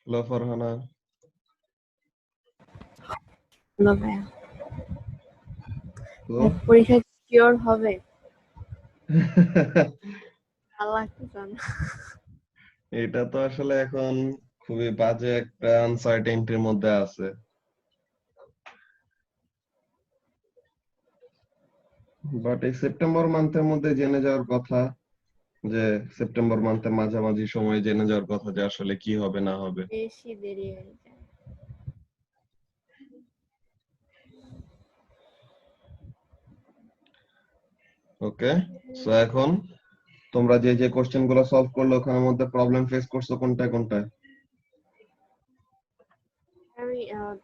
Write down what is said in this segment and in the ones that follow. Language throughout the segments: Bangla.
হ্যালো ফারহানা। হ্যালো ভাইয়া। তো পরীক্ষা কিওর হবে? আল্লাহ কি জানে। এটা তো আসলে এখন খুবই বাজে একটা আনসার্টেনিটির মধ্যে আছে। বাট এই সেপ্টেম্বর মান্থের মধ্যে জেনে যাওয়ার কথা, যে সেপ্টেম্বর মান্থের মাঝামাঝি সময়ে জেনে যাওয়ার কথা যে আসলে কি হবে না হবে। বেশি দেরি হয়ে যায়। ওকে, সো এখন তোমরা যে যে কোশ্চেন গুলো সলভ করলে ওখানের মধ্যে প্রবলেম ফেস করছো কোনটা কোনটায়? আমি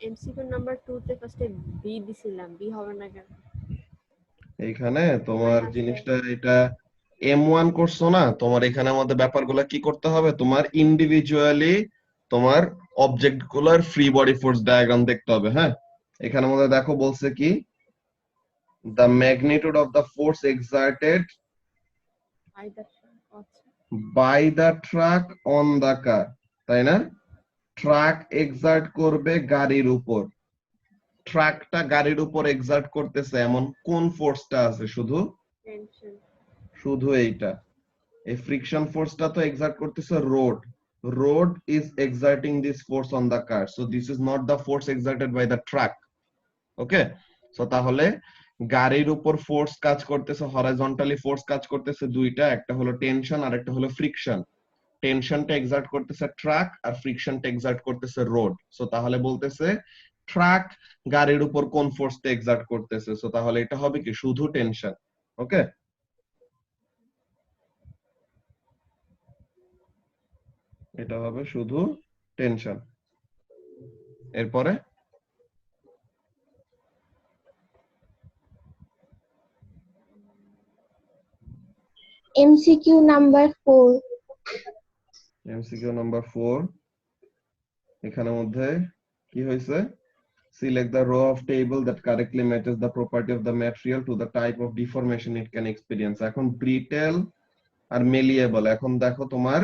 এমসিকিউ নাম্বার 2 তে ফার্স্টে বি দিছিলাম, বি হবে না কেন? এইখানে তোমার মাইনাস জিনিসটা এটা M1 করছো না, তোমার এখানের মধ্যে ব্যাপারগুলো কি করতে হবে, তোমার ইন্ডিভিজুয়ালি তোমার অবজেক্ট গুলোর ফ্রি বডি ফোর্স ডায়াগ্রাম দেখতে হবে। হ্যাঁ, এখানের মধ্যে দেখো বলছে কি, the magnitude of the force exerted by the truck on the car, তাই না? ট্রাক এক্সার্ট করবে গাড়ির উপর, ট্রাকটা গাড়ির উপর এক্সার্ট করতেছে এমন কোন ফোর্সটা আছে? শুধু টেনশন। শুধু এইটা, এই ফ্রিকশন ফোর্সটা তো এক্সার্ট করতেছে road, road is exerting this force on the car, so this is not the force exerted by the truck. Okay, so তাহলে গাড়ির উপর ফোর্স কাজ করতেছে, হরাইজন্টালি ফোর্স কাজ করতেছে দুইটা, একটা হলো টেনশন আর একটা হলো ফ্রিকশন। টেনশনটা এক্সার্ট করতেছে ট্রাক আর ফ্রিকশনটা এক্সার্ট করতেছে রোড। সো তাহলে বলতেছে ট্রাক গাড়ির উপর কোন ফোর্সটা এক্সার্ট করতেছে, সো তাহলে এটা হবে কি শুধু টেনশন। ওকে, এটা হবে শুধু টেনশন। এরপরে MCQ number 4. এমসিকিউ নাম্বার 4, এখানের মধ্যে কি হয়েছে, select the row of table that correctly matches the property of the material to the type of deformation it can experience. এখন brittle আর malleable, এখন দেখো তোমার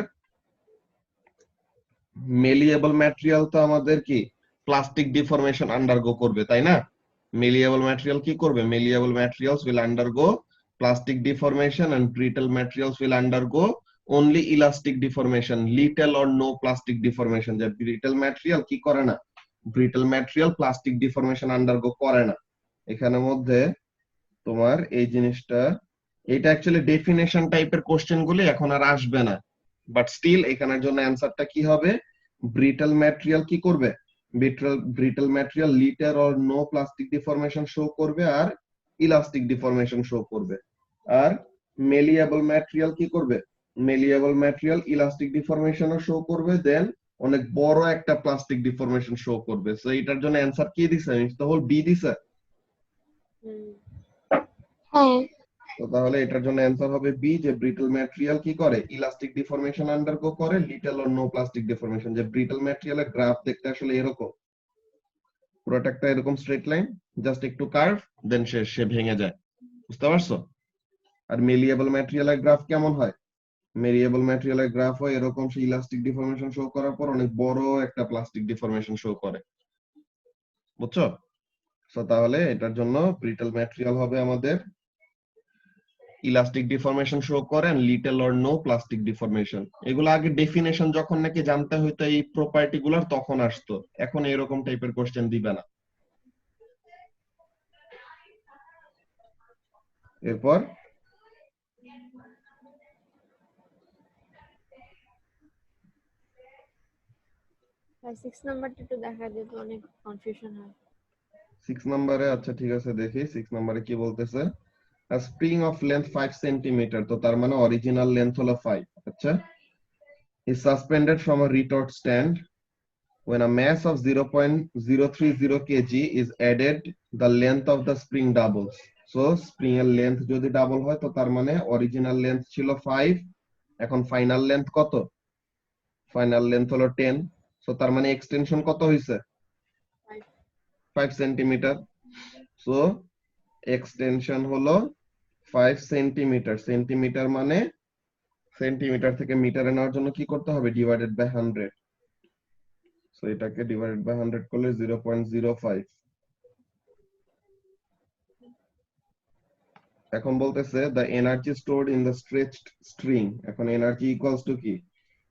মেলিয়েবল ম্যাটেরিয়াল তো আমাদের কি প্লাস্টিক ডিফরমেশন আন্ডারগো করবে, তাই না? মেলিয়েবল ম্যাটেরিয়াল কি করবে? Malleable materials will undergo plastic deformation and brittle materials will undergo only elastic deformation, little or no plastic deformation. যে ব্রিটল ম্যাটেরিয়াল কি করে না, brittle material plastic deformation undergo করে না। এখানের মধ্যে তোমার এই জিনিসটা, এটা অ্যাকচুয়ালি ডেফিনেশন টাইপের কোশ্চেন গুলি এখন আর আসবে না, বাট স্টিল এখানের জন্য অ্যান্সারটা কি হবে, ব্রিটল ম্যাটেরিয়াল কি করবে, brittle material little or no plastic deformation show করবে আর ইলাস্টিক ডিফরমেশন শো করবে। আর মেলিয়েবল ম্যাটেরিয়াল কি করবে, মেলিয়েবল ম্যাটেরিয়াল ইলাস্টিক ডিফরমেশনও শো করবে, দেন অনেক বড় একটা প্লাস্টিক ডিফরমেশন শো করবে। সো এটার জন্য অ্যান্সার কি দিছে, তো হোল বি দিছে। হ্যাঁ, তো তাহলে এটার জন্য অ্যান্সার হবে বি, যে ব্রিটল ম্যাটেরিয়াল কি করে, ইলাস্টিক ডিফরমেশন আন্ডারগো করে, little or no plastic deformation. যে ব্রিটল ম্যাটেরিয়ালের গ্রাফ দেখতে আসলে এরকম, পুরোটা একটা এরকম স্ট্রেট লাইন, জাস্ট একটু কার্ভ, দেন সে ভেঙে যায়। বুঝতে পারছো? আর মেলিয়েবল ম্যাটেরিয়ালের গ্রাফ কেমন হয়, মেলিয়েবল ম্যাটেরিয়ালের গ্রাফ হয় এরকম, সে ইলাস্টিক ডিফরমেশন শো করার পর অনেক বড় একটা প্লাস্টিক ডিফরমেশন শো করে। বুঝছো? সো তাহলে এটার জন্য ব্রিটল ম্যাটেরিয়াল হবে আমাদের ইলাস্টিক ডিফরমেশন শো করে little or no plastic deformation. এগুলো আগে ডেফিনেশন যখন নাকি জানতে হইতো এই প্রপার্টি গুলার, তখন আসতো, এখন এরকম টাইপের কোশ্চেন দিবে না। এরপর 6 নাম্বারটা একটু দেখা যেত, অনেক কনফিউশন হয়। 6 নম্বরে, আচ্ছা ঠিক আছে দেখি 6 নম্বরে কি বলতেছে। a spring of length 5 centimetre, তো তার মানে অরিজিনাল লেন্থ হলো 5। আচ্ছা, is suspended from a retort stand when a mass of 0.030 kg is added, the length of the spring doubles. So spring এর লেন্থ যদি ডাবল হয়, তো তার মানে অরিজিনাল লেন্থ ছিল 5, এখন ফাইনাল লেন্থ কত, ফাইনাল লেন্থ হলো 10। সো তার মানে এক্সটেনশন কত হইছে, 5 সেন্টিমিটার। সো এক্সটেনশন হলো 5 সেন্টিমিটার, সেন্টিমিটার মানে সেন্টিমিটার থেকে মিটারে নেওয়ার জন্য কি করতে হবে, ডিভাইডেড বাই 100। সো এটাকে ডিভাইডেড বাই 100 করলে 0.05। এখন বলতেছে the energy stored in the stretched string. এখন এনার্জি ইকুয়ালস টু কি,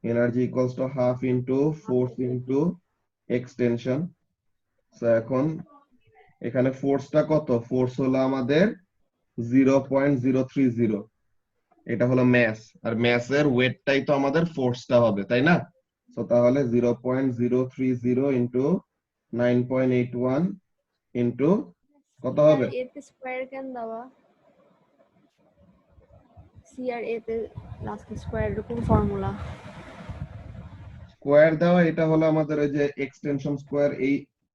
energy equals to half into force into extension. So এখন এখানে ফোর্সটা কত, ফোর্স হলো আমাদের 0.030, এটা হলো ম্যাস, আর ম্যাসের ওয়েটটাই তো আমাদের ফোর্সটা হবে, তাই না? তো তাহলে 0.030 ইনটু 9.81 ইনটু কত সি আর হবে, এ তে স্কয়ার কেন দেওয়া, সি আর এ তে লাস্টে স্কয়ার এরকম ফর্মুলা? স্কোয়ার দেওয়া, এটা হলো আমাদের ওই যে এক্সটেনশন স্কোয়ার,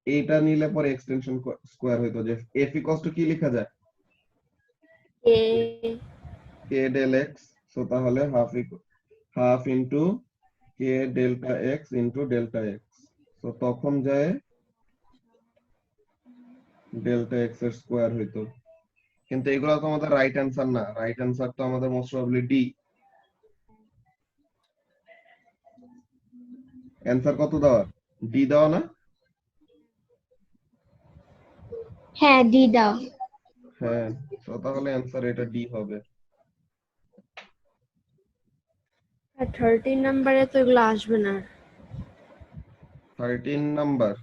এইটা নিলে পরে এক্সটেনশন স্কোয়ার হইতো, যে এফ ইকুয়ালস টু কি লেখা যায়, এ কে ডেল এক্স। সো তাহলে half into k delta x into delta x. তো তখন যায় ডেল্টা এক্স এর স্কোয়ার হইতো। কিন্তু এগুলো তো আমাদের রাইট অ্যান্সার না, রাইট অ্যান্সার তো আমাদের মোস্ট প্রবাবলি ডি। অ্যান্সার কত দেওয়া, ডি দেওয়া না? হ্যাঁ, ডি দাও। হ্যাঁ, তো তাহলে অ্যান্সার এটা ডি হবে। আর 13 নম্বরে তো এগুলো আসবে না। 13 নাম্বার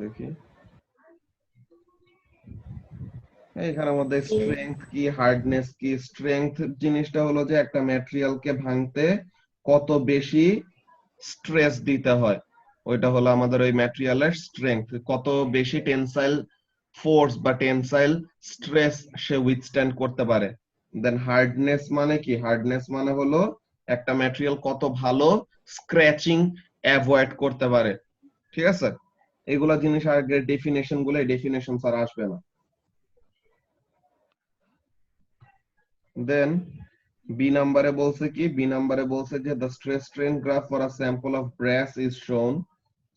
দেখি, এখানের মধ্যে স্ট্রেংথ কি হার্ডনেস কি। স্ট্রেংথ জিনিসটা হলো যে একটা ম্যাটেরিয়ালকে ভাঙতে কত বেশি স্ট্রেস দিতে হয়, ওইটা হলো আমাদের ওই ম্যাটেরিয়ালের স্ট্রেংথ, কত বেশি টেনসাইল ফোর্স বা টেনসাইল স্ট্রেস সে উইথস্ট্যান্ড করতে পারে। দেন হার্ডনেস মানে কি, হার্ডনেস মানে হলো একটা ম্যাটেরিয়াল কত ভালো স্ক্র্যাচিং অ্যাভয়েড করতে পারে। ঠিক আছে, এগুলা জিনিস আগে ডেফিনেশন গুলো, ডেফিনেশন ছাড়া আসবে না। দেন বি নাম্বারে বলছে কি, বি নাম্বারে বলছে যে the stress strain graph for a sample of brass is শোন।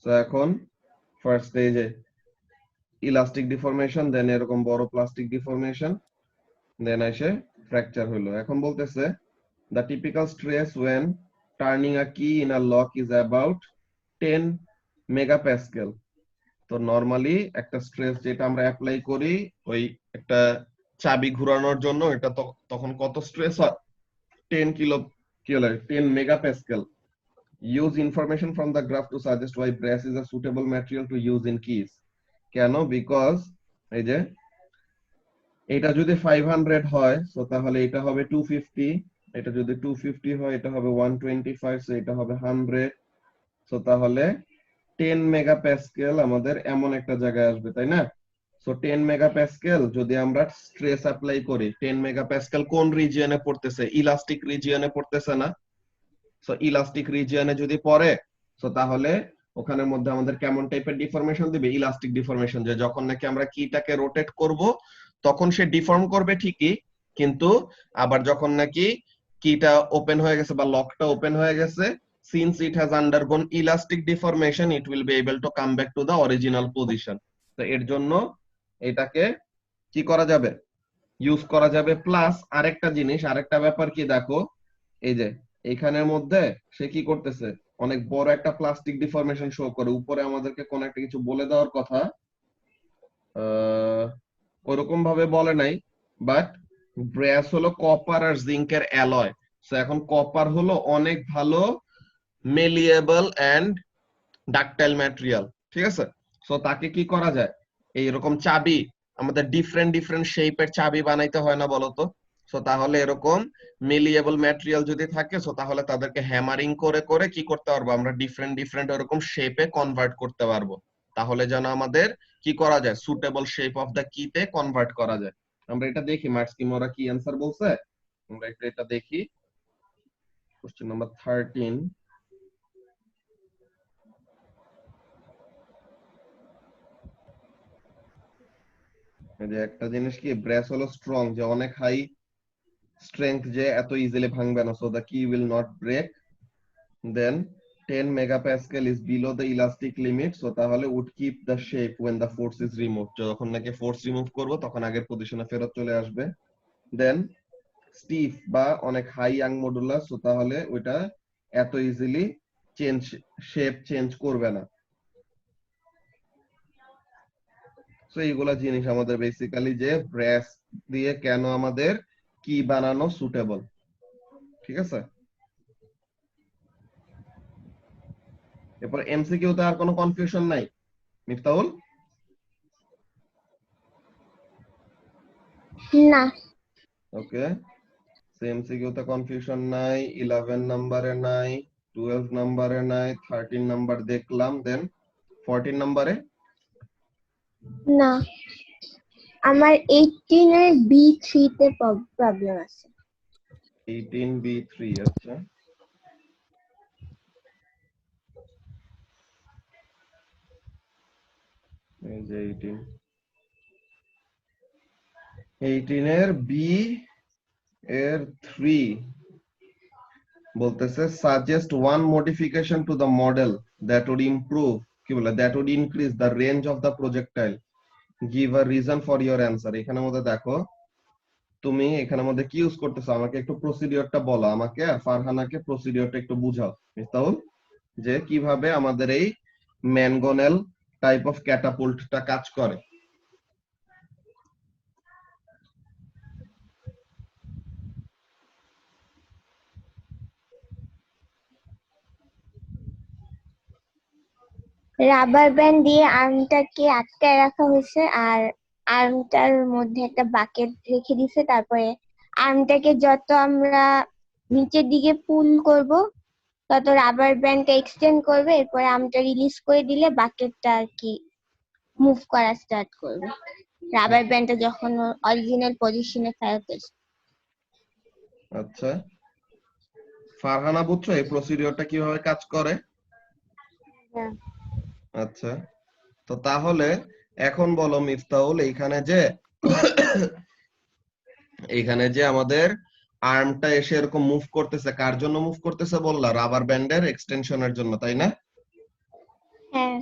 সো এখন ফার্স্ট স্টেজে ইলাস্টিক ডিফরমেশন, দেন এরকম বড় প্লাস্টিক ডিফরমেশন, দেন এসে ফ্র্যাকচার হলো। এখন বলতেছে the typical stress when turning a key in a lock is about 10 megapascal. তো নরমালি একটা স্ট্রেস যেটা আমরা অ্যাপ্লাই করি ওই একটা চাবি ঘোরানোর জন্য, এটা তখন কত স্ট্রেস হয়, 10 কিলো, কি হলো 10 megapascal. Use information from the graph to suggest why brass is a suitable material to use in keys. কেন, বিকজ এই যে এটা যদি 500 হয় সো তাহলে এটা হবে 250, এটা যদি 250 হয় এটা হবে 125, সো এটা হবে 100। সো তাহলে 10 মেগাপ্যাসকেল আমাদের এমন একটা জায়গায় আসবে, তাই না? সো 10 মেগাপ্যাসকেল যদি আমরা স্ট্রেস অ্যাপ্লাই করি, 10 মেগাপ্যাসকেল কোন রিজিয়নে পড়তেছে, ইলাস্টিক রিজিয়নে পড়তেছে না? সো ইলাস্টিক রিজিয়নে যদি পড়ে সো তাহলে ওখানের মধ্যে আমাদের কেমন টাইপের ডিফরমেশন দিবে, ইলাস্টিক ডিফরমেশন, যে যখন নাকি আমরা কিটাকে রোটেট করব তখন সে ডিফর্ম করবে ঠিকই, কিন্তু আবার যখন নাকি কিটা ওপেন হয়ে গেছে বা লকটা ওপেন হয়ে গেছে, since it has undergone elastic deformation it will be able to come back to the original position। তো এর জন্য এটাকে কি করা যাবে, ইউজ করা যাবে। প্লাস আরেকটা জিনিস, আরেকটা ব্যাপার কি দেখো, এই যে এখানের মধ্যে সে কি করতেছে, অনেক বড় একটা প্লাস্টিক ডিফরমেশন শো করে, উপরে আমাদেরকে কোন একটা কিছু বলে দেওয়ার কথা, ওরকম ভাবে বলে নাই, বাট ব্রাস হলো কপার আর জিঙ্কের অ্যালয়। সো এখন কপার হলো অনেক ভালো মেলিয়েবল এন্ড ডাকটাইল ম্যাটেরিয়াল, ঠিক আছে? সো তাকে কি করা যায়, এইরকম চাবি আমাদের ডিফারেন্ট ডিফারেন্ট শেপের চাবি বানাইতে হয় না বলতো? সো তাহলে এরকম মেলিয়েবল ম্যাটেরিয়াল যদি থাকে সো তাহলে তাদেরকে হ্যামারিং করে করে কি করতে পারবো আমরা, ডিফারেন্ট ডিফারেন্ট এরকম শেপে কনভার্ট করতে পারবো, তাহলে যেন আমাদের কি করা যায়, সুটেবল শেপ অফ দা কিতে কনভার্ট করা যায়। আমরা এটা দেখি মার্কস কি মোরা কি অ্যান্সার বলছে, আমরা এটা দেখি। কোশ্চেন নাম্বার 13, এই যে একটা জিনিস কি, ব্রাস হলো স্ট্রং, যে অনেক হাই স্ট্রেংথ, যে এত ইজিলি ভাঙবে না, so the key will not break. Then 10 megapascal is below the elastic limit, so তাহলে would keep the shape when the force is remove, যখন নাকি ফোর্স রিমুভ করব তখন আগের পজিশনে ফেরত চলে আসবে। দেন স্টিফ বা অনেক হাই ইয়াং মডুলাস, তো তাহলে ওইটা এত ইজিলি শেপ চেঞ্জ করবে না। তো এইগুলা জিনিস আমাদের বেসিক্যালি যে ব্রেস দিয়ে কেন আমাদের কি বানানো সুটেবল, ঠিক আছে। এরপর এমসিকিউ তে আর কোনো কনফিউশন নাই মিফতাহুল? না। ওকে, এমসিকিউ তে কনফিউশন নাই, 11 নম্বরে নাই, 12 নম্বরে নাই, 13 নাম্বার দেখলাম, দেন 14 নম্বরে না, আমার 18 এর B3 তে প্রবলেম আছে। 18B3, আচ্ছা এই যে 18 এর বি এর 3 বলতেছে suggest one modification to the model that would improve, কি বলে, that would increase the range of the projectile, give a reason for your answer. এখানের মধ্যে দেখো তুমি এখানের মধ্যে কি ইউজ করতেছো, আমাকে একটু প্রসিডিওরটা বলো, আমাকে আর ফারহানাকে প্রসিডিওরটা একটু বুঝাও মিফতাহুল, যে কিভাবে আমাদের এই ম্যানগনেল টাইপ অফ ক্যাটাপুল্টটা কাজ করে। রাবার ব্যান্ড দিয়ে আর্মটাকে আটকায় রাখা হয়েছে, আর আর্মটার মধ্যে একটা বাকেট রেখে দিছে। তারপরে আর্মটাকে যত আমরা নিচের দিকে পুল করব, তত রাবার ব্যান্ডটা এক্সটেন্ড করবে। এরপরে আর্মটা রিলিজ করে দিলে বাকেটটা আর কি মুভ করা স্টার্ট করবে, রাবার ব্যান্ডটা যখন অরিজিনাল পজিশনে ফেরত আসবে। আচ্ছা, ফারহানা বুঝছো এই প্রসিডিওরটা কিভাবে কাজ করে? হ্যাঁ। আচ্ছা, তো তাহলে এখন বলো মিফতাহুল, এইখানে যে আমাদের আর্মটা এসে এরকম মুভ করতেছে, কার জন্য মুভ করতেছে বললা? রাবার ব্যান্ডের এক্সটেনশনের জন্য, তাই না? হ্যাঁ।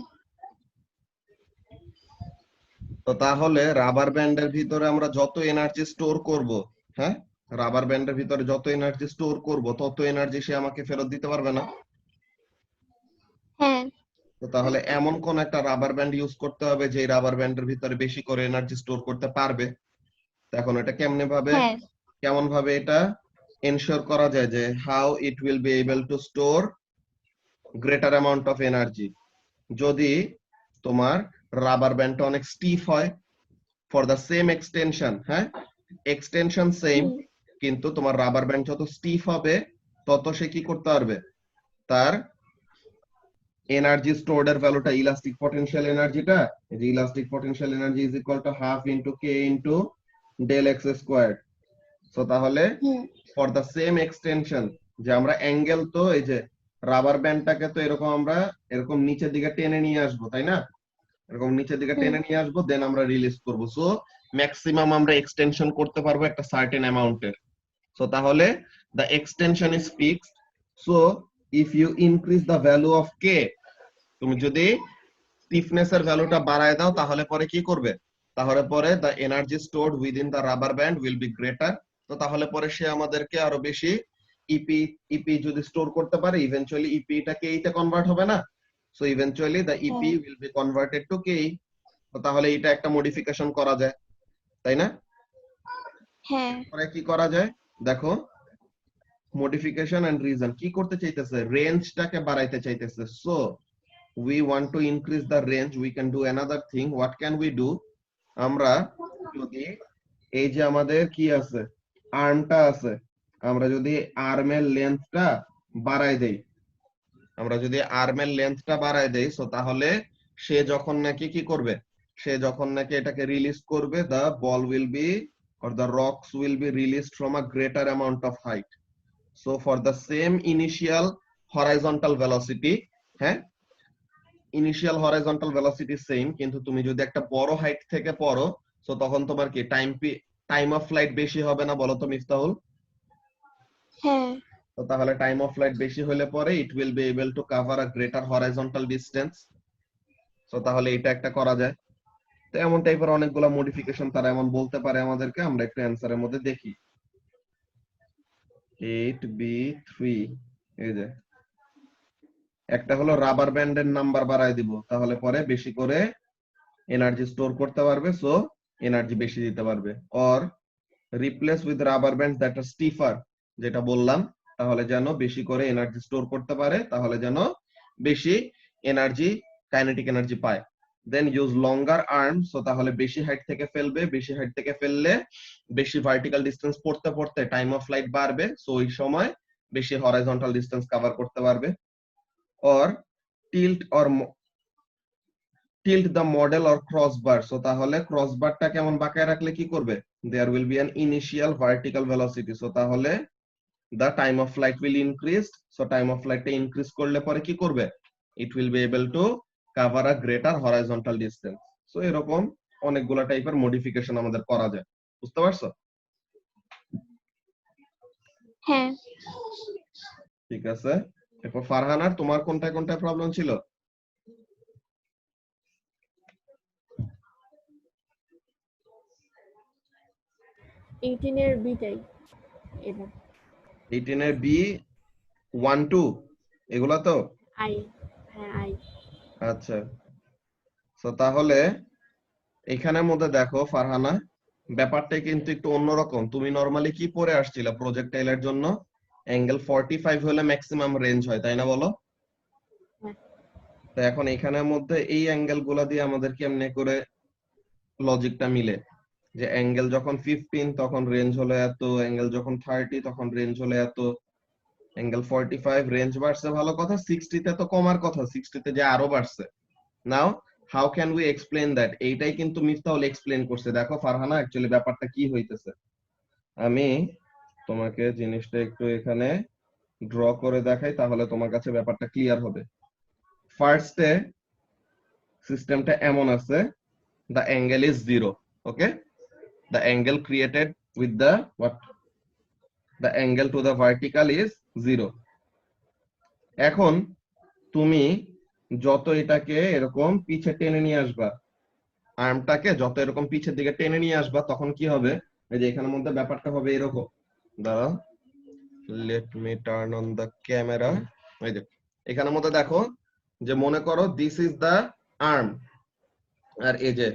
তো তাহলে রাবার ব্যান্ডের ভিতরে আমরা যত এনার্জি স্টোর করব, হ্যাঁ, রাবার ব্যান্ডের ভিতরে যত এনার্জি স্টোর করব তত এনার্জি সে আমাকে ফেরত দিতে পারবে না? হ্যাঁ। তো তাহলে এমন কোন একটা রাবার ব্যান্ড ইউজ করতে হবে যে রাবার ব্যান্ডের ভিতরে বেশি করে এনার্জি স্টোর করতে পারবে। এখন এটা হ্যাঁ। কেমন ভাবে এটা এনশিওর করা যায় যে how it will be able two store greater amount of energy? যদি তোমার রাবার ব্যান্ডটা অনেক স্টিফ হয় ফর দ্য সেম এক্সটেনশন, হ্যাঁ, এক্সটেনশন সেম, কিন্তু তোমার রাবার ব্যান্ড যত স্টিফ হবে তত সে কি করতে পারবে, তার এনার্জি স্টোরড এর ভ্যালুটা, ইলাস্টিক পটেনশিয়াল এনার্জিটা, এই যে elastic potential energy is equal to half into K into del x squared. So তাহলে ফর দ্য সেম এক্সটেনশন, যে আমরা অ্যাঙ্গেল, তো এই যে রাবার ব্যান্ডটাকে তো এরকম আমরা এরকম নিচের দিকে টেনে নিয়ে আসবো, তাই না? এরকম নিচের দিকে টেনে নিয়ে আসবো, দেন আমরা রিলিজ করব। সো ম্যাক্সিমাম আমরা এক্সটেনশন করতে পারবো একটা সার্টেন অ্যামাউন্টের। সো তাহলে the extension is fixed, so if you increase the value of k, তুমি যদি স্টিফনেস এর ভ্যালুটা বাড়ায় দাও তাহলে পরে কি করবে, তাহলে পরে the energy stored within the rubber band will be greater, তো তাহলে পরে সে আমাদেরকে আরো বেশি ইপি যদি স্টোর করতে পারে, ইভেন্চুয়ালি ইপি টা কে তে কনভার্ট হবে না, so eventually the ep will be converted to k। তো তাহলে এটা একটা মডিফিকেশন করা যায়, তাই না? হ্যাঁ। পরে কি করা যায় দেখো, মডিফিকেশন এন্ড রিজন কি করতে চাইতেছে, রেঞ্জটাকে বাড়াইতে চাইতেছে। So we want to increase the range, we can do another thing, what can we do, আমরা যদি এই যে আমাদের কি আছে, আর্মটা আছে, আমরা যদি আর্মের লেন্থটা বাড়াই দেই, আমরা যদি আর্মের লেন্থটা বাড়াই দেই, সো তাহলে সে যখন নাকি কি করবে, সে যখন নাকি এটাকে রিলিজ করবে, the ball will be or the rocks will be released from a greater amount of height. So for the same initial horizontal velocity, হ্যাঁ, ইনিশিয়াল হরাইজন্টাল ভেলোসিটি সেম, কিন্তু তুমি যদি একটা বড় হাইট থেকে পড়ো, সো তখন তোমার কি টাইম অফ ফ্লাইট বেশি হবে না বলো তো মিফতাহুল? হ্যাঁ। তো তাহলে টাইম অফ ফ্লাইট বেশি হলে পরে it will be able to cover a greater horizontal distance. So তাহলে এটা একটা করা যায়। তো এমন টাইপের অনেকগুলো মডিফিকেশন তারা এমন বলতে পারে আমাদেরকে, আমরা একটু অ্যানসারের মধ্যে দেখি। 8b3 এই যে একটা হলো রাবার ব্যান্ডের নাম্বার বাড়ায় দিব, তাহলে পরে বেশি করে এনার্জি স্টোর করতে পারবে, সো এনার্জি বেশি দিতে পারবে। Or replace with rubber band that are stiffer, যেটা বললাম, তাহলে যেন বেশি করে এনার্জি স্টোর করতে পারে, তাহলে যেন বেশি এনার্জি, কাইনেটিক এনার্জি পায়। দেন ইউজ লঙ্গার আর্ম, সো তাহলে বেশি হাইট থেকে ফেলবে, বেশি হাইট থেকে ফেললে বেশি ভার্টিক্যাল ডিসটেন্স পড়তে পড়তে টাইম অফ ফ্লাইট বাড়বে, সো ওই সময় বেশি হরাইজন্টাল ডিসটেন্স কভার করতে পারবে। Or tilt or tilt the model or crossbar, so তাহলে ক্রসবারটা কেমন বাঁকায় রাখলে কি করবে, there will be an initial vertical velocity, so তাহলে the time of flight will increase, so time of flight টা ইনক্রিজ করলে পরে কি করবে, it will be able to cover a greater horizontal distance. so এরকম অনেকগুলা টাইপের মডিফিকেশন আমাদের করা যায়, বুঝতে পারছো? হ্যাঁ। ঠিক আছে, এরপর ফারহানার তোমার কোনটায় কোনটায় প্রবলেম ছিল? 18 এর বিটাই এটা 18 এর বি 1 2 এগুলা তো? আই, হ্যাঁ আই। আচ্ছা, সো তাহলে এখানের মধ্যে দেখো ফারহানা, ব্যাপারটা কিন্তু একটু অন্যরকম। তুমি নরমালি কি পড়ে আসছিলা প্রজেক্টাইলের জন্য? অ্যাঙ্গেল 45 হলে ম্যাক্সিমাম রেঞ্জ হয়, তাই না বলো? হ্যাঁ। তো এখন এখানের মধ্যে এই অ্যাঙ্গেল গুলা দিয়ে আমাদের কেমনে করে লজিকটা মিলে, যে অ্যাঙ্গেল যখন 15 তখন রেঞ্জ হলো এত, অ্যাঙ্গেল যখন 30 তখন রেঞ্জ হলো এত, অ্যাঙ্গেল 45 রেঞ্জ বাড়ছে ভালো কথা, 60 তে তো কমার কথা, 60 তে যে আরো বাড়ছে। Now how can we explain that? এইটাই কিন্তু মিফতাহুল এক্সপ্লেইন করছে। দেখো ফারহানা, অ্যাকচুয়ালি ব্যাপারটা কি হইতেছে, আমি তোমাকে জিনিসটা একটু এখানে ড্র করে দেখাই, তাহলে তোমার কাছে ব্যাপারটা ক্লিয়ার হবে। ফার্স্টে সিস্টেমটা এমন আছে, the angle is 0, okay, the angle created with the what, the angle to the vertical is 0. এখন তুমি যত এটাকে এরকম পিছে টেনে নিয়ে আসবা, আর্মটাকে যত এরকম পিছের দিকে টেনে নিয়ে আসবা, তখন কি হবে, এই যে এখানের মধ্যে ব্যাপারটা হবে এরকম। দাঁড়াও, let me turn on the camera. এই যে এখানের মধ্যে দেখো, যে মনে করো দিস ইজ দ্য আর্ম, আর এই যে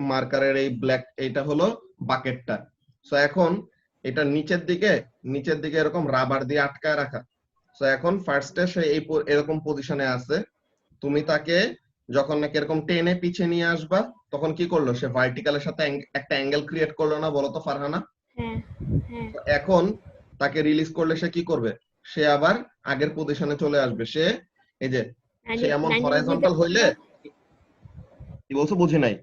মার্কারের এই ব্ল্যাক, এইটা হলো বাকেটটা। সো এখন এটা নিচের দিকে এরকম রাবার দিয়ে আটকায় রাখা। সো এখন ফার্স্টে সে এই এরকম পজিশনে আছে, তুমি তাকে যখন নাকি এরকম টেনে পিছে নিয়ে আসবা, তখন কি করলো, সে ভার্টিক্যালের সাথে একটা অ্যাঙ্গেল ক্রিয়েট করলো না, বলো তো ফারহানা? হ্যাঁ হ্যাঁ। এখন তাকে রিলিজ করলে সে কি করবে, সে আবার আগের পজিশনে চলে আসবে। সে এই যে সে এমন হরাইজন্টাল হইলে, কি বলছো বুঝি নাই?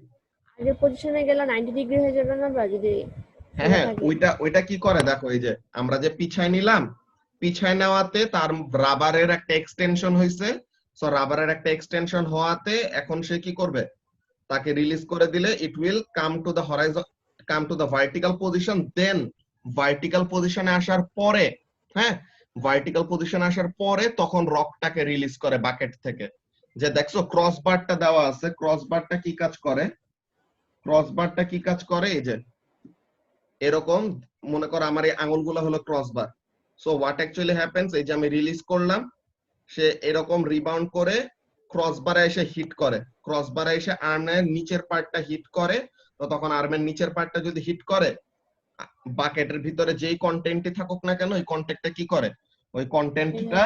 আগের পজিশনে গেলে 90 ডিগ্রি হয়ে যাবে না, বা যদি হ্যাঁ হ্যাঁ, ওইটা কি করে দেখো, এই যে আমরা যে পিছায় নিলাম, পিছায় নেওয়াতে তার রাবারের একটা এক্সটেনশন হয়েছে, সো রাবারের একটা এক্সটেনশন হওয়াতে এখন সে কি করবে, তাকে রিলিজ করে দিলে it will come to the horizon, come to the vertical position. Then vertical পজিশনে আসার পরে, হ্যাঁ, ভার্টিক্যাল পজিশনে আসার পরে তখন রকটাকে রিলিজ করে বাকেট থেকে। যে দেখছো ক্রসবারটা দেওয়া আছে, ক্রসবারটা কি কাজ করে, ক্রসবারটা কি কাজ করে, এই যে এরকম মনে করো আমার এই আঙুলগুলো হলো crossbar. So what actually happens, এই যে আমি রিলিজ করলাম, সে এরকম রিবাউন্ড করে ক্রসবারে এসে হিট করে, ক্রসবারে এসে আর্মের নিচের পার্টটা হিট করে। তো তখন আর্মের নিচের পার্টটা যদি হিট করে, বাকেটের ভিতরে যেই কন্টেন্টই থাকুক না কেন, ওই কন্টেন্টটা কি করে, ওই কন্টেন্টটা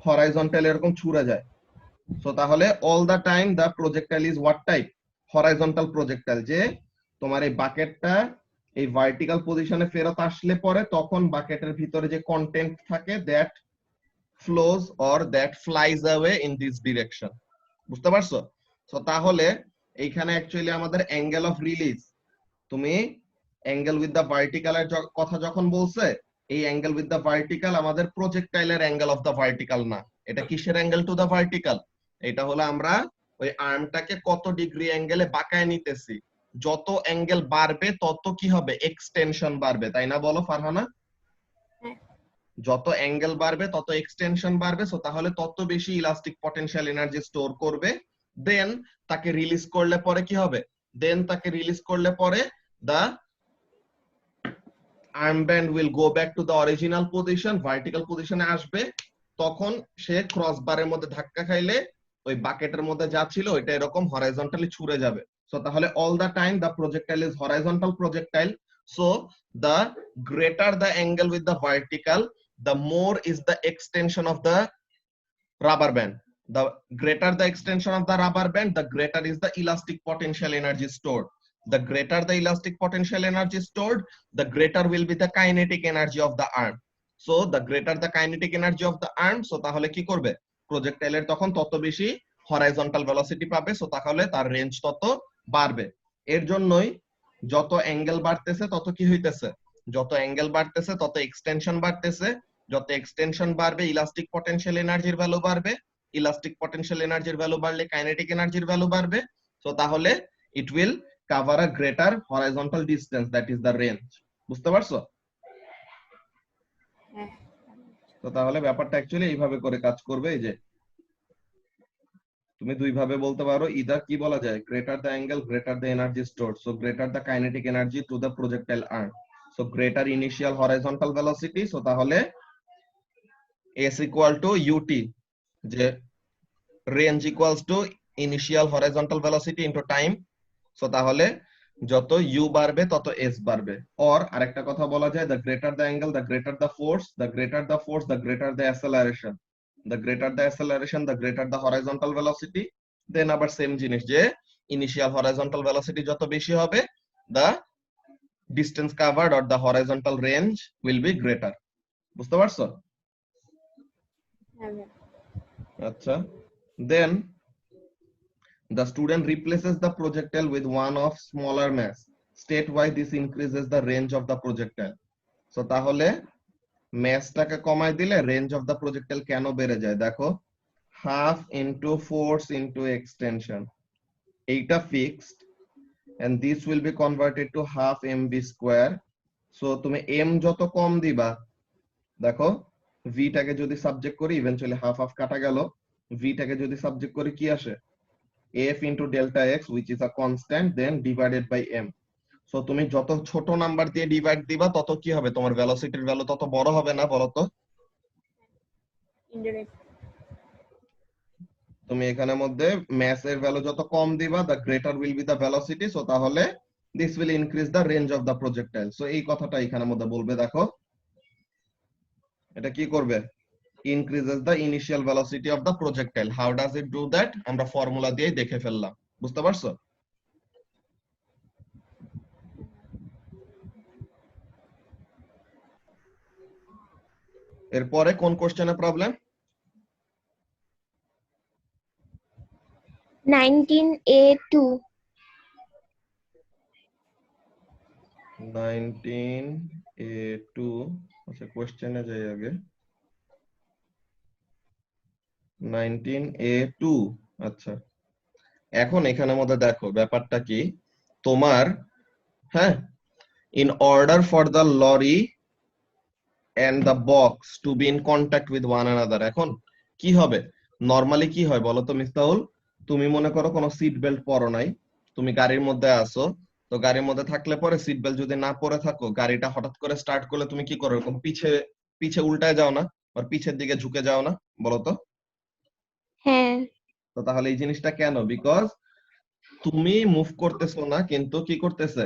হরাইজন্টাল এরকম ছুড়ে যায়। সো তাহলে all the time the projectile is what type, horizontal projectile. যে তোমার এই বাকেটটা এই ভার্টিক্যাল পজিশনে ফেরত আসলে পরে তখন বাকেটের ভিতরে যে কন্টেন্ট থাকে that flows or that flies away in this direction, বুঝতে পারছো? সো তাহলে এইখানে অ্যাকচুয়ালি আমাদের অ্যাঙ্গেল অফ রিলিজ, তুমি অ্যাঙ্গেল উইথ দ্য ভার্টিক্যাল এর কথা যখন বলছে, এই অ্যাঙ্গেল উইথ দ্য ভার্টিক্যাল আমাদের প্রজেক্টাইলের অ্যাঙ্গেল অফ দ্য ভার্টিক্যাল না, এটা কিসের অ্যাঙ্গেল টু দ্য ভার্টিক্যাল? এটা হলো আমরা ওই আর্মটাকে কত ডিগ্রি অ্যাঙ্গেলে বাঁকায় নিতেছি, যত অ্যাঙ্গেল বাড়বে তত কি হবে, এক্সটেনশন বাড়বে, তাই না বলো ফারহানা? যত অ্যাঙ্গেল বাড়বে তত এক্সটেনশন বাড়বে, সো তাহলে তত বেশি ইলাস্টিক পটেনশিয়াল এনার্জি স্টোর করবে। দেন তাকে রিলিজ করলে পরে কি হবে, দেন তাকে রিলিজ করলে পরে the arm band will go back to the original position, vertical পজিশনে আসবে, তখন সে ক্রস বারের মধ্যে ধাক্কা খাইলে ওই বাকেটের মধ্যে যা ছিল ওইটা এরকম হরাইজন্টালি ছুড়ে যাবে। সো তাহলে all the time the projectile is horizontal projectile, so the greater the angle with the vertical, the more is the extension of the rubber band. The greater the extension of the rubber band, the greater is the elastic potential energy stored. The greater the elastic potential energy stored, the greater will be the kinetic energy of the arm. So the greater the kinetic energy of the arm, so তাহলে কি করবে, প্রজেক্টাইলের তখন তত বেশি হরাইজন্টাল ভেলোসিটি পাবে, সো তাহলে তার রেঞ্জ তত বাড়বে। এর জন্যই যত অ্যাঙ্গেল বাড়তেছে তত কি হইতেছে, যত অ্যাঙ্গেল বাড়তেছে তত এক্সটেনশন বাড়তেছে, যত এক্সটেনশন বাড়বে ইলাস্টিক পটেনশিয়াল এনার্জির ভ্যালু বাড়বে, ইলাস্টিক পটেনশিয়াল এনার্জির ভ্যালু বাড়লে কাইনেটিক এনার্জির ভ্যালু বাড়বে, সো তাহলে it will cover a greater horizontal distance, that is the range. বুঝতে পারছো? হ্যাঁ তো তাহলে ব্যাপারটা অ্যাকচুয়ালি এইভাবে করে কাজ করবে। এই যে তুমি দুই ভাবে বলতে পারো, ইদার কি বলা যায়, greater the angle greater the energy stored, so greater the kinetic energy to the projectile arm, so greater initial horizontal velocity, so তাহলে s equal to ut, যে range equals to initial horizontal velocity into time, so তাহলে যত u বাড়বে তত s বাড়বে। অর আরেকটা কথা বলা যায়, the greater the angle the greater the force, the greater the force the greater the acceleration, the greater the acceleration the greater the horizontal velocity. Then আবার সেম জিনিস, যে ইনিশিয়াল হরাইজন্টাল ভেলোসিটি যত বেশি হবে, the distance covered or the horizontal range will be greater. বুঝতে পারছো? হ্যাঁ ভাইয়া। আচ্ছা, then the student replaces the projectile with one of smaller mass, state why this increases the range of the projectile. So তাহলে ম্যাসটাকে কমাই দিলে রেঞ্জ অফ দা প্রজেক্টাইল কেন বেড়ে যায়, দেখো, half into force into extension, এইটা fixed and this will be converted to half mv square. So তুমি m যত কম দিবা, দেখো v টাকে যদি সাবজেক্ট করি ইভেন্চুয়ালি হাফ হাফ কাটা গেল, v টাকে যদি সাবজেক্ট করি কি আসে, f into delta x which is a constant then divided by m. So তুমি যত ছোট নাম্বার দিয়ে ডিভাইড দিবা তত কি হবে, তোমার ভেলোসিটির ভ্যালু তত বড় হবে না, বলো তো? ইনডাইরেক্ট। তুমি এখানের মধ্যে ম্যাস এর ভ্যালু যত কম দিবা, the greater will be the velocity, so তাহলে this will increase the range of the projectile. So এই কথাটা এখানের মধ্যে বলবে, দেখো এটা কি করবে, increases the initial velocity of the projectile. How does it do that? আমরা ফর্মুলা দিয়ে দেখে ফেললাম। বুঝতে পারছো? এরপরে কোন কোশ্চেনে প্রবলেম? 19A2 19A2, আচ্ছা কোশ্চেনে যাই আগে। 19A2, আচ্ছা এখন এখানের মধ্যে দেখো ব্যাপারটা কি, তোমার হ্যাঁ, in order for the lorry and the box to be in contact with one another, এখন কি হবে, নরমালি কি হয় বলো তো মিফতাহুল, তুমি মনে করো কোনো সিট বেল্ট পরো নাই, তুমি গাড়ির মধ্যে আসো, তো গাড়ির মধ্যে থাকলে পরে সিট বেল্ট যদি না পরে থাকো, গাড়িটা হঠাৎ করে স্টার্ট করলে তুমি কি করো, এরকম পিছে পিছে উল্টায় যাও না, আর পিছের দিকে ঝুঁকে যাও না, বলো তো? হ্যাঁ তো তাহলে এই জিনিসটা কেন, বিকজ তুমি মুভ করতেছো না, কিন্তু কি করতেছে,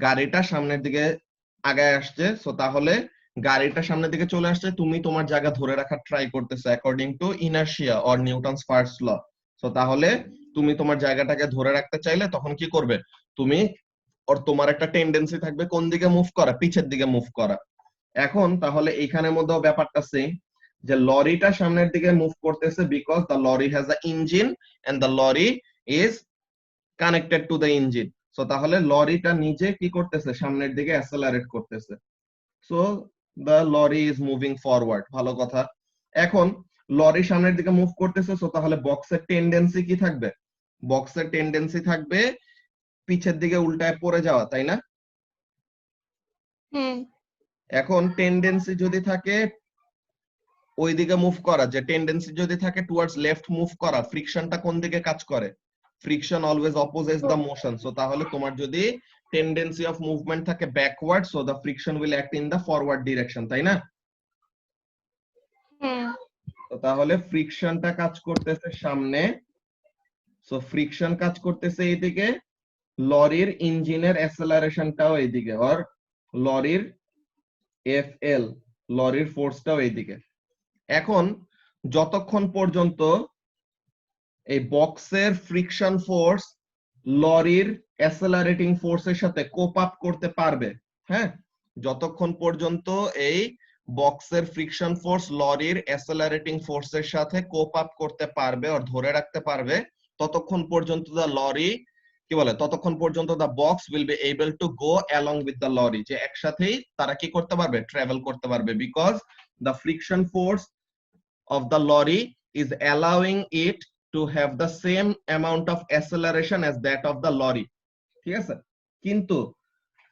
গাড়িটা সামনের দিকে আগায় আসছে, সো তাহলে গাড়িটা সামনের দিকে চলে আসছে, তুমি তোমার জায়গা ধরে রাখার ট্রাই করতেছো according to inertia or Newton's first law. So তাহলে তুমি তোমার জায়গাটাকে ধরে রাখতে চাইলে তখন কি করবে, তুমি ওর তোমার একটা টেন্ডেন্সি থাকবে কোন দিকে মুভ করা, পিছের দিকে মুভ করা। এখন তাহলে এইখানের মধ্যেও ব্যাপারটা সেম, যে লরিটা সামনের দিকে মুভ করতেছে because the lorry has a engine and the lorry is connected to the engine. So তাহলে লরিটা নিজে কি করতেছে, সামনের দিকে অ্যাসেলারেট করতেছে, so the lorry is moving forward. ভালো কথা। এখন লরি সামনের দিকে মুভ করতেছে, সো তাহলে বক্সের টেন্ডেন্সি কি থাকবে, বক্সের টেন্ডেন্সি থাকবে পিছের দিকে উল্টায় পড়ে যাওয়া, তাই না? হ্যাঁ এখন টেন্ডেন্সি যদি থাকে ওইদিকে মুভ করা, যে টেন্ডেন্সি যদি থাকে টুয়ার্ডস লেফট মুভ করা, ফ্রিকশনটা কোন দিকে কাজ করে, friction always opposites the motion. So তাহলে তোমার যদি টেন্ডেন্সি অফ মুভমেন্ট থাকে backward, so the friction will act in the forward direction, তাই না? হ্যাঁ। তো তাহলে ফ্রিকশনটা কাজ করতেছে সামনে, সো ফ্রিকশন কাজ করতেছে এইদিকে, লরির ইঞ্জিনের অ্যাসেলারেশনটাও এইদিকে, আর লরির এফএল লরির ফোর্সটাও এইদিকে। এখন যতক্ষণ পর্যন্ত এই বক্সের ফ্রিকশন ফোর্স লরির অ্যাসেলারেটিং ফোর্সের সাথে কোপ আপ করতে পারবে, হ্যাঁ, যতক্ষণ পর্যন্ত এই বক্সের ফ্রিকশন ফোর্স লরির অ্যাসেলারেটিং ফোর্সের সাথে কোপ আপ করতে পারবে আর ধরে রাখতে পারবে, ততক্ষণ পর্যন্ত দা লরি কি বলে, ততক্ষণ পর্যন্ত the box will be able to go along with the lorry, যে একসাথেই তারা কি করতে পারবে, ট্রাভেল করতে পারবে, because the friction force of the lorry is allowing it to have the same amount of acceleration as that of the lorry, ঠিক আছে? কিন্তু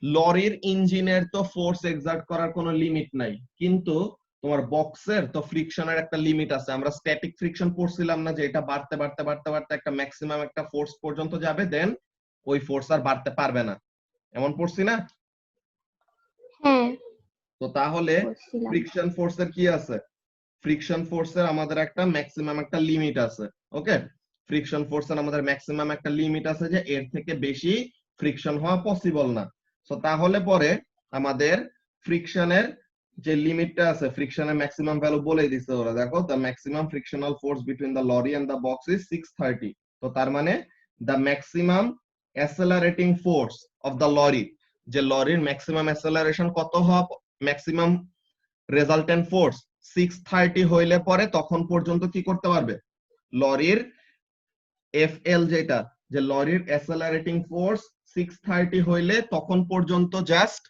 লরির ইঞ্জিনের তো ফোর্স এক্সার্ট করার কোনো লিমিট নাই, কিন্তু তোমার বক্সের তো ফ্রিকশনের একটা লিমিট আছে। আমরা স্ট্যাটিক ফ্রিকশন পড়ছিলাম না, যে এটা বাড়তে বাড়তে বাড়তে বাড়তে একটা ম্যাক্সিমাম একটা ফোর্স পর্যন্ত যাবে, দেন ওই ফোর্স আর বাড়তে পারবে না, এমন পড়ছি না? হ্যাঁ, তো তাহলে বলছিলাম। ফ্রিকশন ফোর্সের কি আছে, ফ্রিকশন ফোর্সের আমাদের একটা ম্যাক্সিমাম একটা লিমিট আছে, ওকে? ফ্রিকশন ফোর্সের আমাদের ম্যাক্সিমাম একটা লিমিট আছে, যে এর থেকে বেশি ফ্রিকশন হওয়া পসিবল না। সো তাহলে পরে আমাদের ফ্রিকশনের যে লিমিটটা আছে, ফ্রিকশনের ম্যাক্সিমাম ভ্যালু বলে দিছে ওরা, দেখো the maximum frictional force between the lorry and the box is 630। তো তার মানে the maximum accelerating force of the lorry, যে লরির ম্যাক্সিমাম অ্যাসেলারেশন কত হওয়া, ম্যাক্সিমাম রেজাল্টেন্ট ফোর্স 630 হইলে পরে তখন পর্যন্ত কি করতে পারবে, লরির এফএল যেটা, যে লরির অ্যাসেলারেটিং ফোর্স 630 হইলে তখন পর্যন্ত জাস্ট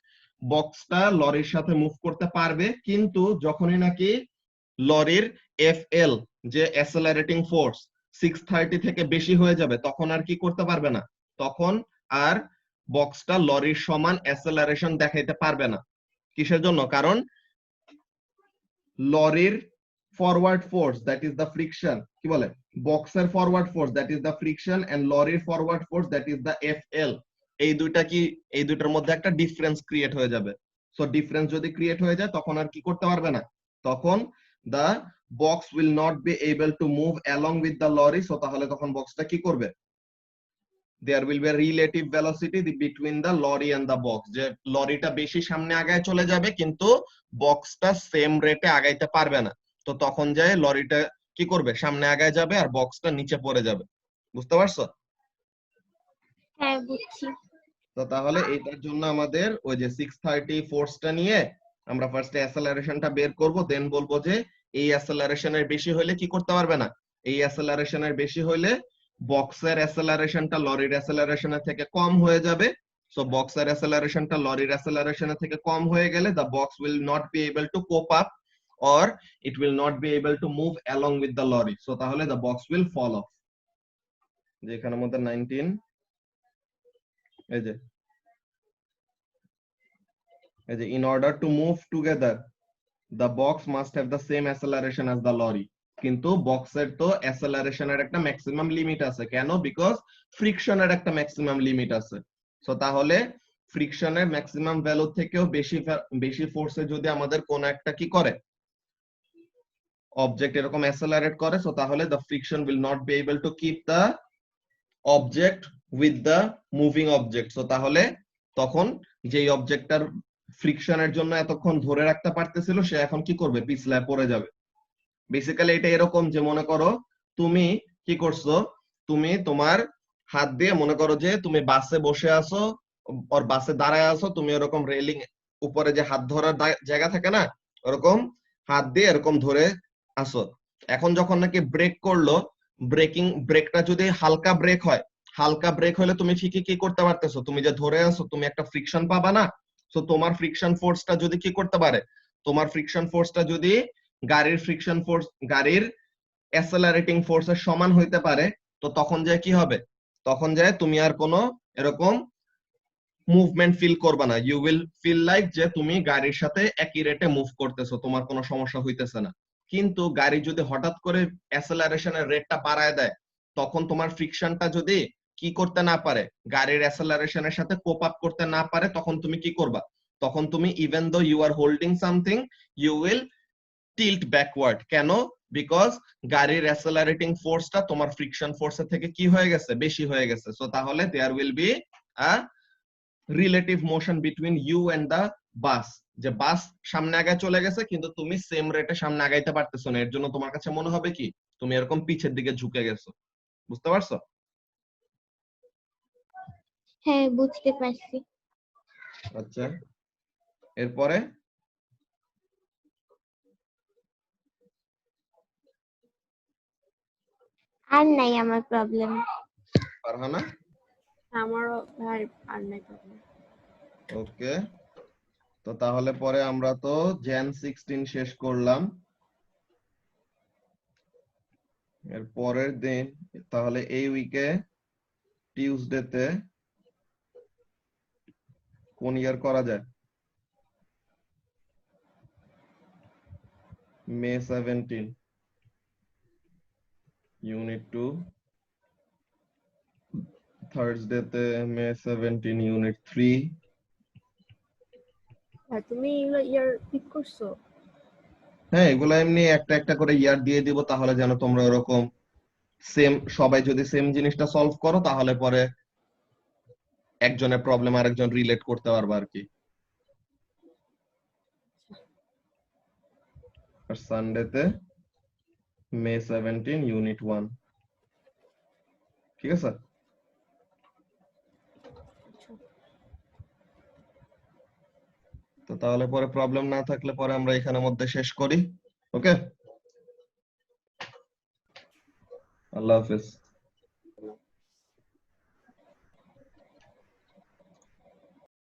বক্সটা লরির সাথে মুভ করতে পারবে। কিন্তু যখনই নাকি লরির এফএল যে অ্যাসেলারেটিং ফোর্স 630 থেকে বেশি হয়ে যাবে, তখন আর কি করতে পারবে না, তখন আর বক্সটা লরির সমান অ্যাসেলারেশন দেখাইতে পারবে না। কিসের জন্য? কারণ লরির forward force that is the friction, কি বলে, বক্সের forward force that is the friction and লরির forward force that is the FL, এই দুইটা কি, এই দুইটার মধ্যে একটা ডিফারেন্স ক্রিয়েট হয়ে যাবে। সো ডিফারেন্স যদি ক্রিয়েট হয়ে যায় তখন আর কি করতে পারবে না, তখন the box will not be able to move along with the lorry. So তাহলে তখন বক্সটা কি করবে, there will be a relative velocity between the lorry and the box, যে লরিটা বেশি সামনে আগায় চলে যাবে কিন্তু বক্সটা সেম রেটে আগাইতে পারবে না। তো তখন যায় লরিটা কি করবে, সামনে আগায় যাবে আর বক্সটা নিচে পড়ে যাবে। বুঝতে পারছো? হ্যাঁ, বুঝছি। তো তাহলে এটার জন্য আমাদের ওই যে 630 ফোর্সটা নিয়ে আমরা ফার্স্টে অ্যাসেলারেশনটা বের করব, দেন বলবো যে এই অ্যাসেলারেশনের বেশি হইলে কি করতে পারবে না, এই অ্যাসেলারেশনের বেশি হইলে বক্সের অ্যাসেলারেশনটা লরির অ্যাসেলারেশনের থেকে কম হয়ে যাবে। সো বক্সের অ্যাসেলারেশনটা লরির অ্যাসেলারেশনের থেকে কম হয়ে গেলে the box will not be able to cope up or it will not be able to move along with the lorry. So তাহলে the box will fall off। যেখানে আমাদের 19 এই যে in order to move together the box must have the same acceleration as the lorry, কিন্তু বক্সের তো অ্যাসেলারেশনের একটা ম্যাক্সিমাম লিমিট আছে, কেন, বিকজ ফ্রিকশনের একটা ম্যাক্সিমাম লিমিট আছে। সো তাহলে ফ্রিকশনের ম্যাক্সিমাম ভ্যালু থেকেও বেশি ফোর্সে যদি আমাদের কোন একটা কি করে, অবজেক্ট এরকম অ্যাসেলারেট করে, সো তাহলে the friction will not be able to keep the object with the moving object। So তাহলে তখন যেই অবজেক্টটার ফ্রিকশনের জন্য এতক্ষণ ধরে রাখতে পারতেছিল সে এখন কি করবে, পিছলায় পড়ে যাবে। বেসিক্যালি এটা এরকম যে মনে করো তুমি কি করছো, তুমি তোমার হাত দিয়ে মনে করো যে তুমি বাসে বসে আছো আর বাসে দাঁড়ায় আছো, তুমি এরকম রেলিং উপরে যে হাত ধরার জায়গা থাকে না, ওরকম হাত দিয়ে এরকম ধরে আসো। এখন যখন নাকি ব্রেক করলো, ব্রেকটা যদি হালকা ব্রেক হয়, হালকা ব্রেক হলে তুমি ঠিকই কি করতে পারতেছো, তুমি যে ধরে আছো তুমি একটা ফ্রিকশন পাবা না। তো তোমার ফ্রিকশন ফোর্সটা যদি কি করতে পারে, তোমার ফ্রিকশন ফোর্সটা যদি গাড়ির ফ্রিকশন ফোর্স, গাড়ির অ্যাসেলারেটিং ফোর্সের সমান হইতে পারে, তো তখন যায় কি হবে, তখন যায় তুমি আর কোনো এরকম মুভমেন্ট ফিল করবা না। ইউ উইল ফিল লাইক যে তুমি গাড়ির সাথে একই রেটে মুভ করতেছো, তোমার কোনো সমস্যা হইতেছে না। কিন্তু গাড়ি যদি হঠাৎ করে অ্যাসেলারেশনের রেটটা বাড়ায় দেয়, তখন তোমার ফ্রিকশনটা যদি কি করতে না পারে, গাড়ির অ্যাসেলারেশনের সাথে কোপ আপ করতে না পারে, তখন তুমি কি করবা? তখন তুমি even though you are holding something, you will tilt backward. কেন? বিকজ গাড়ির অ্যাসেলারেটিং ফোর্সটা তোমার ফ্রিকশন ফোর্সের থেকে কি হয়ে গেছে? বেশি হয়ে গেছে। সো তাহলে there will be a relative motion between you and the bus. যে বাস সামনে আগায় চলে গেছে কিন্তু তুমি সেম রেটে সামনে আগাইতে পারতেছো না, এর জন্য তোমার কাছে মনে হবে কি তুমি এরকম পিছের দিকে ঝুঁকে গেছো। বুঝতে পারছো? হ্যাঁ, বুঝতে পারছি। আচ্ছা, এরপরে আর নাই আমার প্রবলেম। ফারহানা? আমারও ভাই আর নাই problem। ওকে, তো তাহলে পরে আমরা তো jan 16 শেষ করলাম। এর পরের দিন তাহলে এই উইকে টিউসডেতে কোন ইয়ার করা যায়? মে 17 ইউনিট 2, থার্সডেতে মে 17 ইউনিট 3। আর তুমি এগুলো ইয়ার পিক করছো? হ্যাঁ, এগুলো এমনি একটা একটা করে ইয়ার দিয়ে দিব, তাহলে যেন তোমরা ওরকম সেম, সবাই যদি সেম জিনিসটা সলভ করো তাহলে পরে একজনের প্রবলেম আরেকজন রিলেট করতে পারবে আর কি। আর সানডেতে মে 17 ইউনিট 1। ঠিক আছে? তো তাহলে পরে প্রবলেম না থাকলে পরে আমরা এখানের মধ্যে শেষ করি। ওকে, আল্লাহ হাফেজ।